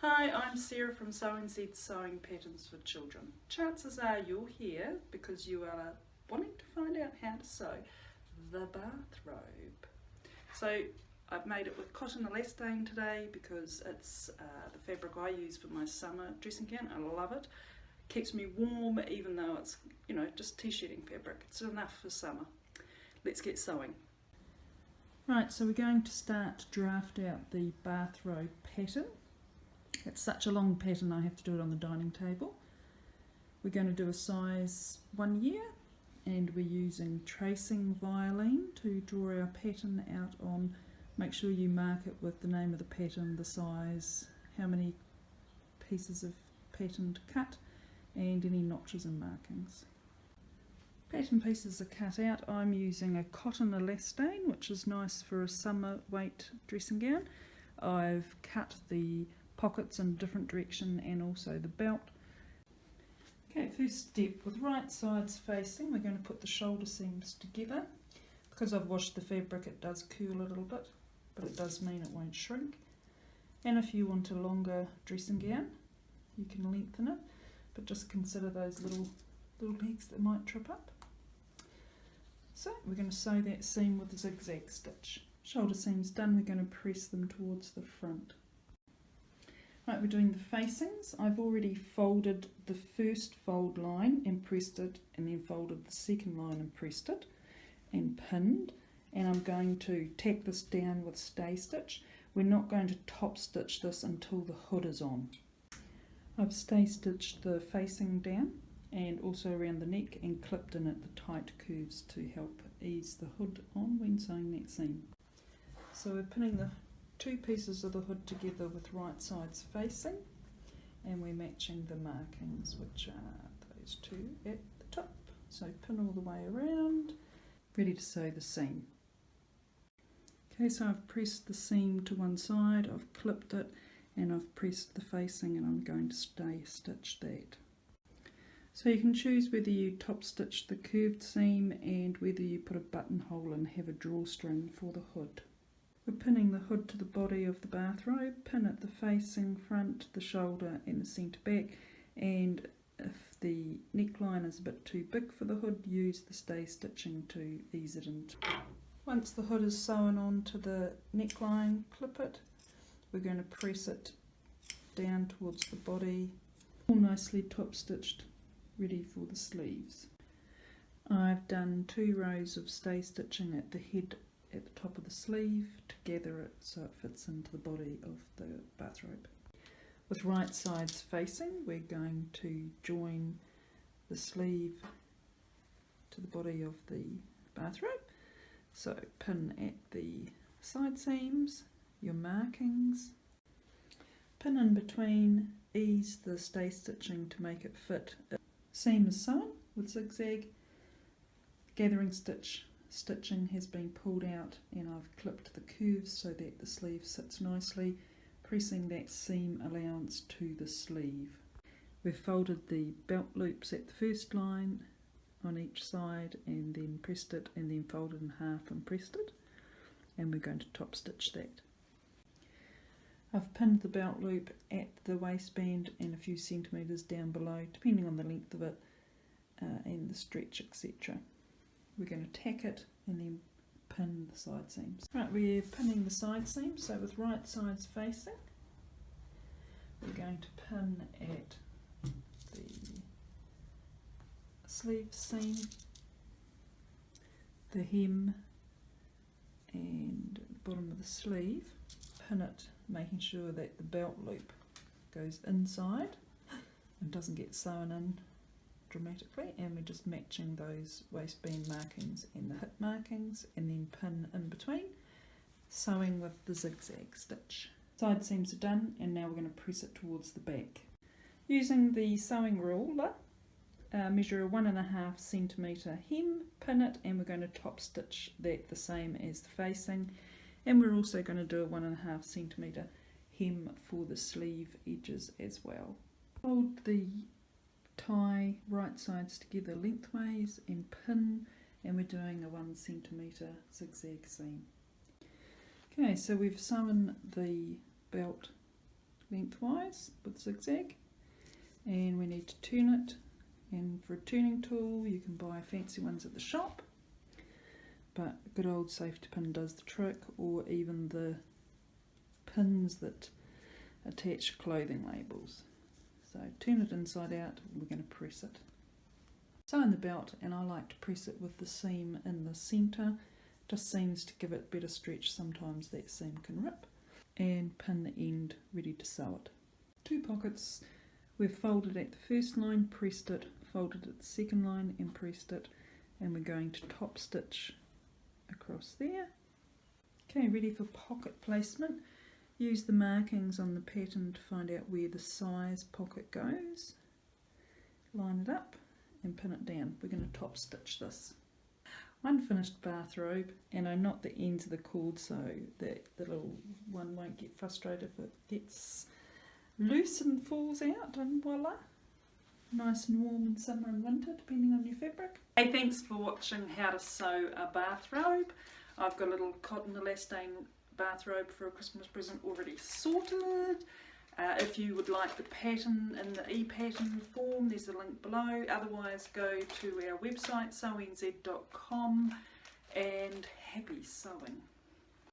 Hi, I'm Sarah from SEWNZ Sewing Patterns for Children. Chances are you're here because you are wanting to find out how to sew the bathrobe. So I've made it with cotton elastane today because it's the fabric I use for my summer dressing gown. I love it. Keeps me warm even though it's, just t-shirting fabric. It's enough for summer. Let's get sewing. Right, so we're going to start to draft out the bathrobe pattern. It's such a long pattern I have to do it on the dining table. We're going to do a size 1 year and we're using tracing violin to draw our pattern out on. Make sure you mark it with the name of the pattern, the size, how many pieces of pattern to cut and any notches and markings. Pattern pieces are cut out. I'm using a cotton elastane, which is nice for a summer weight dressing gown. I've cut the pockets in a different direction and also the belt. Okay, first step, with right sides facing, we're going to put the shoulder seams together. Because I've washed the fabric, it does curl a little bit, but it does mean it won't shrink. And if you want a longer dressing gown, you can lengthen it, but just consider those little legs that might trip up. So we're going to sew that seam with a zigzag stitch. Shoulder seams done, we're going to press them towards the front. Right, we're doing the facings. I've already folded the first fold line and pressed it, and then folded the second line and pressed it and pinned, and I'm going to tack this down with stay stitch. We're not going to top stitch this until the hood is on. I've stay stitched the facing down and also around the neck and clipped in at the tight curves to help ease the hood on when sewing that seam. So we're pinning the two pieces of the hood together with right sides facing, and we're matching the markings, which are those two at the top. So pin all the way around, ready to sew the seam. Okay, so I've pressed the seam to one side, I've clipped it, and I've pressed the facing, and I'm going to stay stitch that. So you can choose whether you top stitch the curved seam and whether you put a buttonhole and have a drawstring for the hood. We're pinning the hood to the body of the bathrobe, pin at the facing, front, the shoulder and the centre back, and if the neckline is a bit too big for the hood, use the stay stitching to ease it into. Once the hood is sewn onto the neckline, clip it. We're going to press it down towards the body, all nicely top stitched, ready for the sleeves. I've done 2 rows of stay stitching at the head at the top of the sleeve to gather it so it fits into the body of the bathrobe. With right sides facing, we're going to join the sleeve to the body of the bathrobe. So pin at the side seams, your markings, pin in between, ease the stay stitching to make it fit. Seam is sewn with zigzag, gathering stitching has been pulled out, and I've clipped the curves so that the sleeve sits nicely, pressing that seam allowance to the sleeve. We've folded the belt loops at the first line on each side and then pressed it, and then folded in half and pressed it, and we're going to top stitch that. I've pinned the belt loop at the waistband and a few centimetres down below, depending on the length of it and the stretch, etc. We're going to tack it and then pin the side seams. Right, we're pinning the side seams, so with right sides facing, we're going to pin at the sleeve seam, the hem and the bottom of the sleeve. Pin it, making sure that the belt loop goes inside and doesn't get sewn in dramatically, and we're just matching those waistband markings and the hip markings, and then pin in between, sewing with the zigzag stitch. Side seams are done, and now we're going to press it towards the back. Using the sewing ruler, measure a 1.5 centimetre hem, pin it, and we're going to top stitch that the same as the facing, and we're also going to do a 1.5 centimetre hem for the sleeve edges as well. Hold the tie right sides together lengthways and pin, and we're doing a 1 centimetre zigzag seam. Okay, so we've sewn the belt lengthwise with zigzag, and we need to turn it, and for a turning tool you can buy fancy ones at the shop, but a good old safety pin does the trick, or even the pins that attach clothing labels. So turn it inside out, we're going to press it. Sew in the belt, and I like to press it with the seam in the centre, just seems to give it better stretch. Sometimes that seam can rip, and pin the end ready to sew it. 2 pockets, we've folded at the first line, pressed it, folded at the second line and pressed it, and we're going to top stitch across there. Okay, ready for pocket placement. Use the markings on the pattern to find out where the size pocket goes. Line it up and pin it down. We're going to top stitch this. One finished bathrobe, and I knot the ends of the cord so that the little one won't get frustrated if it gets loose and falls out, and voila! Nice and warm in summer and winter depending on your fabric. Hey, thanks for watching how to sew a bathrobe. I've got a little cotton elastane bathrobe for a Christmas present already sorted. If you would like the pattern in the e-pattern form, there's a link below. Otherwise, go to our website, SEWNZ.com, and happy sewing.